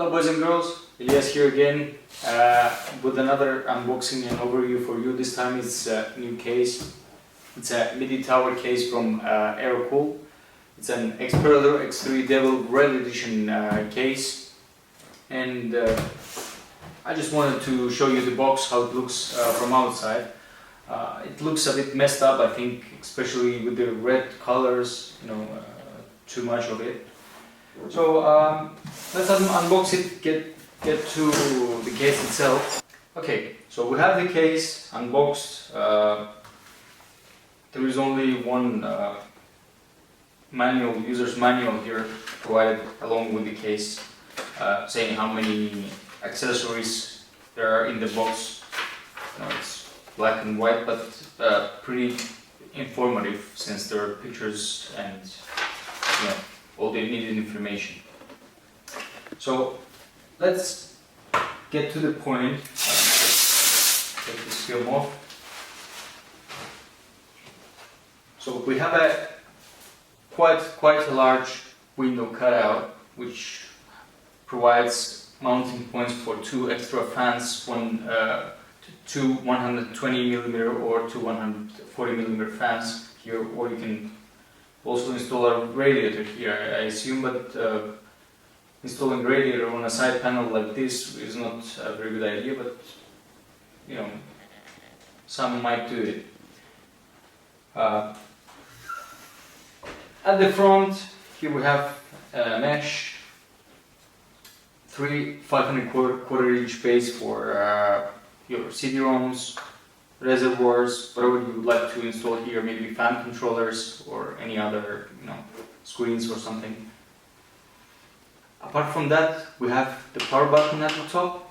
Hello boys and girls, Elias here again with another unboxing and overview for you. This time it's a new case. It's a MIDI tower case from Aerocool. It's an Xpredator X3 Devil Red Edition case, and I just wanted to show you the box, how it looks from outside. It looks a bit messed up, I think, especially with the red colors, too much of it. So let's unbox it, get to the case itself. Okay, so we have the case unboxed. There is only one user's manual here provided along with the case, saying how many accessories there are in the box. It's black and white, but pretty informative since there are pictures and all the needed information. So let's get to the point. Let's take this film off. So we have a quite a large window cutout, which provides mounting points for two extra fans, two 120mm or two 140mm fans here, or you can also install a radiator here, I assume, but installing radiator on a side panel like this is not a very good idea, but some might do it. At the front, here we have a mesh, 3 5¼ bays for your CD-ROMs, reservoirs, whatever you would like to install here, maybe fan controllers or any other screens or something. Apart from that, we have the power button at the top,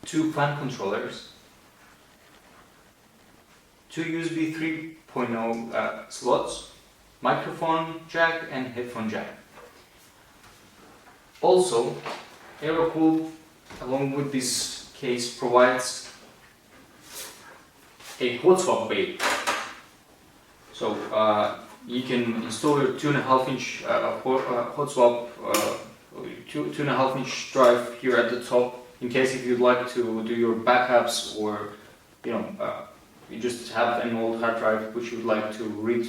2 fan controllers, 2 USB 3.0 slots, microphone jack and headphone jack. Also, Aerocool, along with this case, provides a hot swap bay. So you can install your 2.5-inch hot swap, 2.5-inch drive here at the top, in case if you'd like to do your backups, or you just have an old hard drive which you would like to read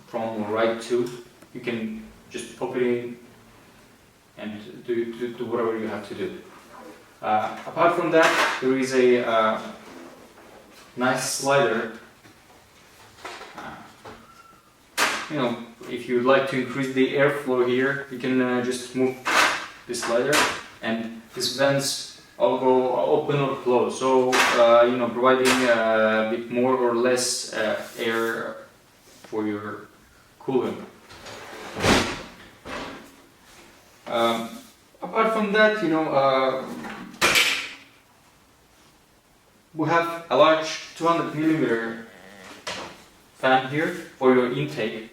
from or write to. You can just pop it in and do whatever you have to do. Apart from that, there is a nice slider. If you'd like to increase the airflow here, you can just move this slider, and these vents all go open or close, so providing a bit more or less air for your cooling. Apart from that, we have a large 200mm fan here for your intake.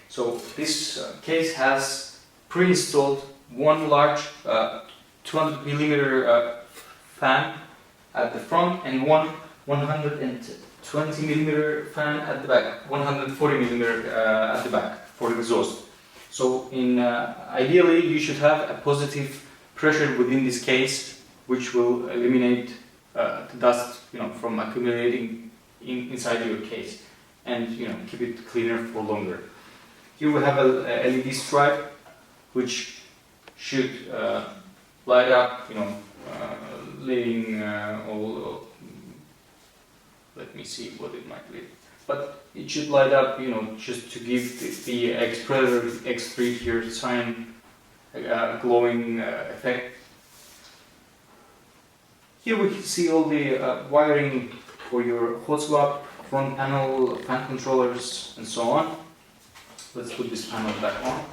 So this case has pre-installed one large 200mm fan at the front and one 120mm fan at the back, 140mm at the back for exhaust. So ideally you should have a positive pressure within this case, which will eliminate the dust from accumulating inside your case, and keep it cleaner for longer. Here we have a LED stripe which should light up, leading all. Let me see what it might lead, but it should light up, just to give the Xpredator X3 here sign a glowing effect. Here we can see all the wiring for your hot swap, front panel, fan controllers, and so on. Let's put this panel back on.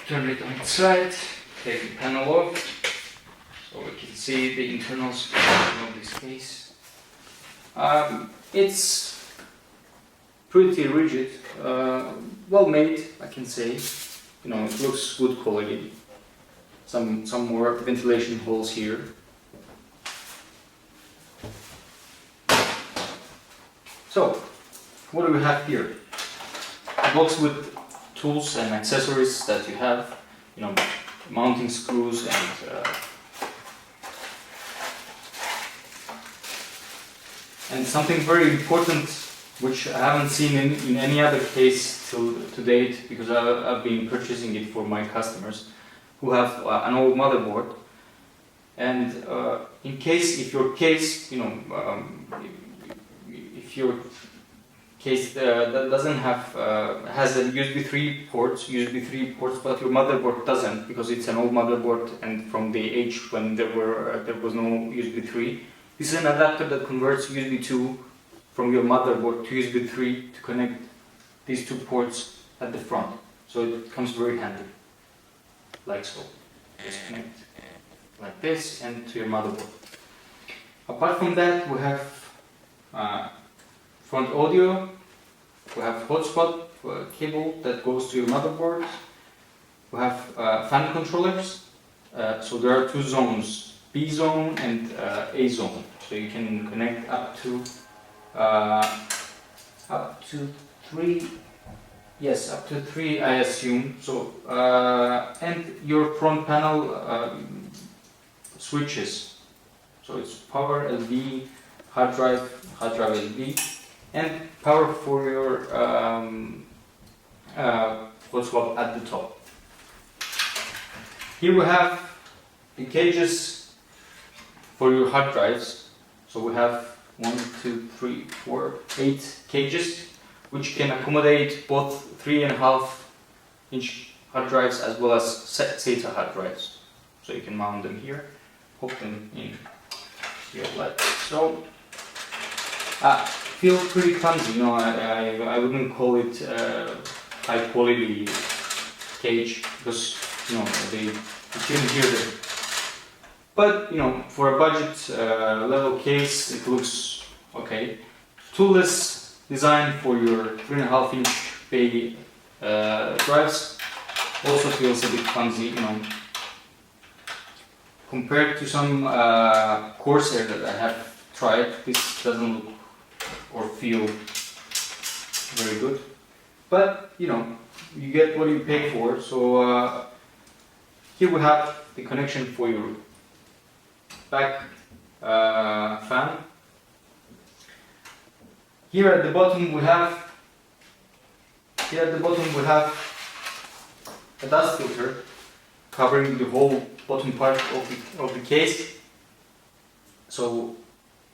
Turn it on its side, take the panel off, so we can see the internals of this case. It's pretty rigid, well made, I can say. It looks good quality. Some more ventilation holes here. So, what do we have here? box with tools and accessories that you have, you know, mounting screws and something very important which I haven't seen in any other case to date, because I've been purchasing it for my customers who have an old motherboard. And if your case, you know, if your case that doesn't have has a USB 3 ports, but your motherboard doesn't, because it's an old motherboard and from the age when there was no USB 3. This is an adapter that converts USB 2 from your motherboard to USB 3 to connect these two ports at the front. So it comes very handy, like so. Just connect like this and to your motherboard. Apart from that, we have front audio, we have hotspot cable that goes to your motherboard, we have fan controllers. So there are two zones, B zone and A zone. So you can connect up to 3, yes, up to 3 I assume. So and your front panel switches. So it's power LB, hard drive LB, and power for your hotspot at the top. Here we have the cages for your hard drives. So we have 1, 2, 3, 4, 8 cages, which can accommodate both 3.5-inch hard drives as well as SATA hard drives. So you can mount them here, hook them in here like so. Feels pretty clumsy, you know. I wouldn't call it high quality cage, because you know you can hear them. But you know, for a budget level case, it looks okay. Toolless design for your 3.5-inch bay drives also feels a bit clumsy, you know. Compared to some Corsair that I have tried, this doesn't look or feel very good. But you know, you get what you pay for. So here we have the connection for your back fan. Here at the bottom we have a dust filter covering the whole bottom part of the case. So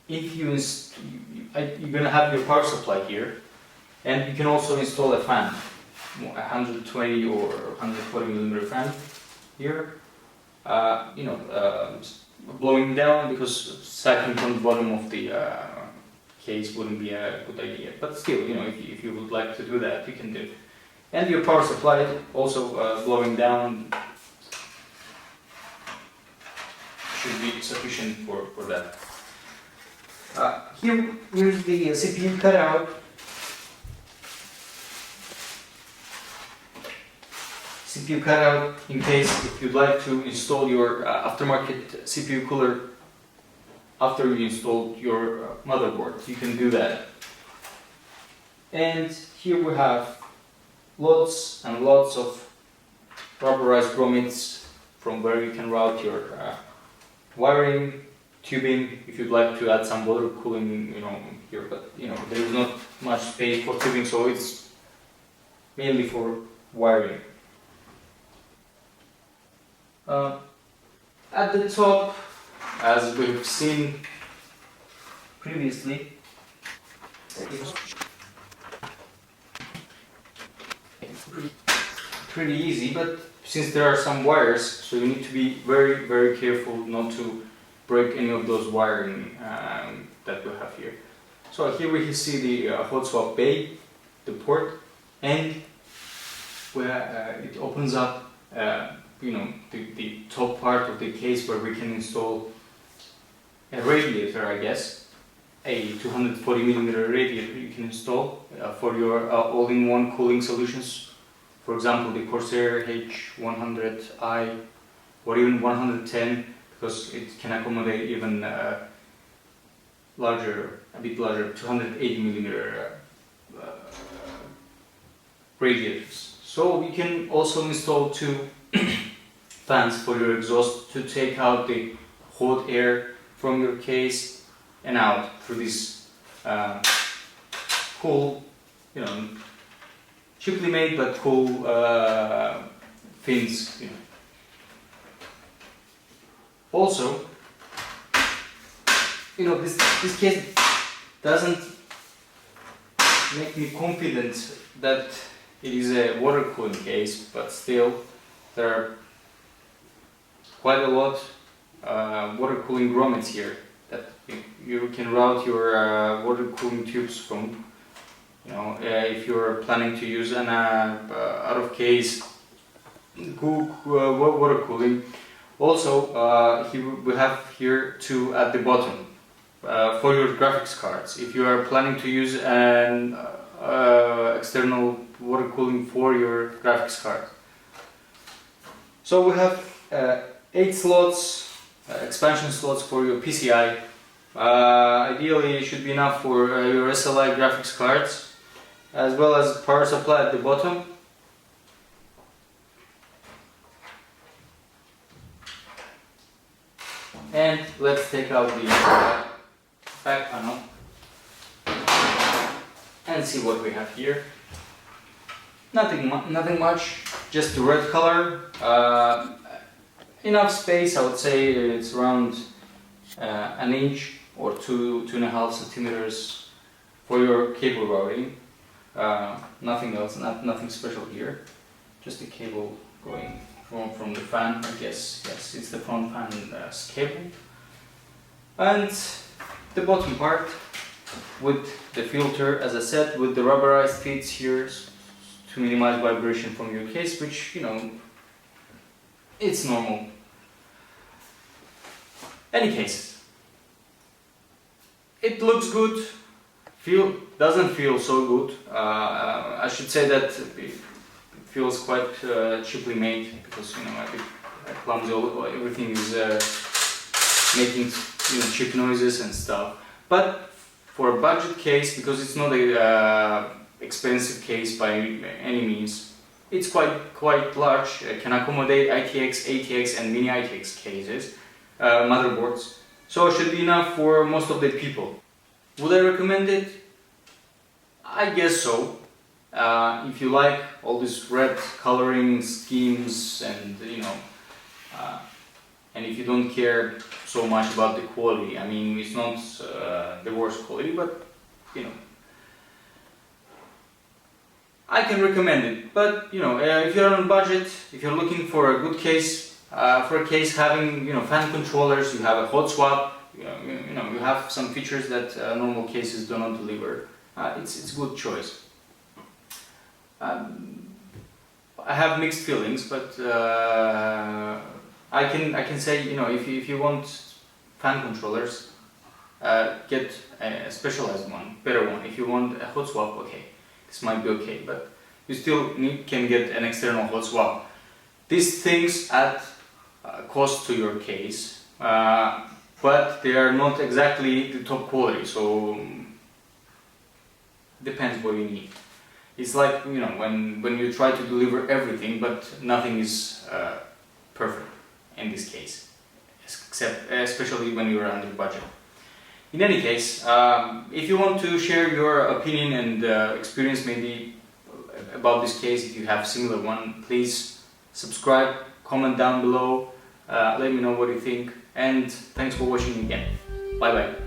if you're gonna have your power supply here, and you can also install a fan, 120 or 140 millimeter fan here. You know, blowing down, because sacking from the bottom of the case wouldn't be a good idea. But still, you know, if you would like to do that, you can do it. And your power supply also blowing down should be sufficient for that. Here's the CPU cutout. CPU cutout in case if you'd like to install your aftermarket CPU cooler after you install your motherboard, you can do that. And here we have lots and lots of rubberized grommets from where you can route your wiring, tubing, if you'd like to add some water cooling, you know, here. But you know, there is not much space for tubing, so it's mainly for wiring. At the top, as we've seen previously, it's pretty easy, but since there are some wires, so you need to be very, very careful not to break any of those wiring that we have here. So here we see the hot swap bay, the port, and where it opens up, you know, the top part of the case where we can install a radiator, I guess, a 240 millimeter radiator you can install for your all-in-one cooling solutions. For example, the Corsair H100i or even 110, because it can accommodate even a bit larger 280 millimeter radiators. So you can also install two fans for your exhaust to take out the hot air from your case and out through this cool, cheaply made but cool fins. Also, this case doesn't make me confident that it is a water cooling case, but still there are quite a lot water cooling grommets here that you can route your water cooling tubes from. If you're planning to use an out of case water cooling. Also, we have here two at the bottom for your graphics cards. If you are planning to use an external water cooling for your graphics card. So we have 8 slots, expansion slots for your PCI. Ideally it should be enough for your SLI graphics cards, as well as power supply at the bottom. And let's take out the back panel and see what we have here. Nothing much, just the red color. Enough space, I would say it's around an inch or 2.5 centimeters for your cable routing. Nothing else, nothing special here. Just a cable going from the fan, I guess. Yes, it's the front fan cable. And the bottom part with the filter, as I said, with the rubberized feet here to minimize vibration from your case, which, it's normal. Any case, it looks good, doesn't feel so good. I should say that it feels quite cheaply made, because a bit clumsy, everything is making cheap noises and stuff. But for a budget case, because it's not a expensive case by any means, it's quite large. It can accommodate ITX, ATX and mini ITX cases, motherboards. So it should be enough for most of the people. Would I recommend it? I guess so. If you like all these red coloring schemes and and if you don't care so much about the quality, I mean, it's not the worst quality, but I can recommend it. But if you're on budget, if you're looking for a good case, for a case having fan controllers, you have a hot swap, you have some features that normal cases do not deliver. It's a good choice. I have mixed feelings, but I can say if you want fan controllers, get a specialized one, better one. If you want a hot swap, okay, this might be okay, but you still can get an external hot swap. These things add cost to your case, but they are not exactly the top quality, so depends what you need. It's like when you try to deliver everything, but nothing is perfect in this case, except especially when you are under budget. In any case, if you want to share your opinion and experience maybe about this case, if you have a similar one, please subscribe, comment down below, let me know what you think, and thanks for watching again. Bye bye.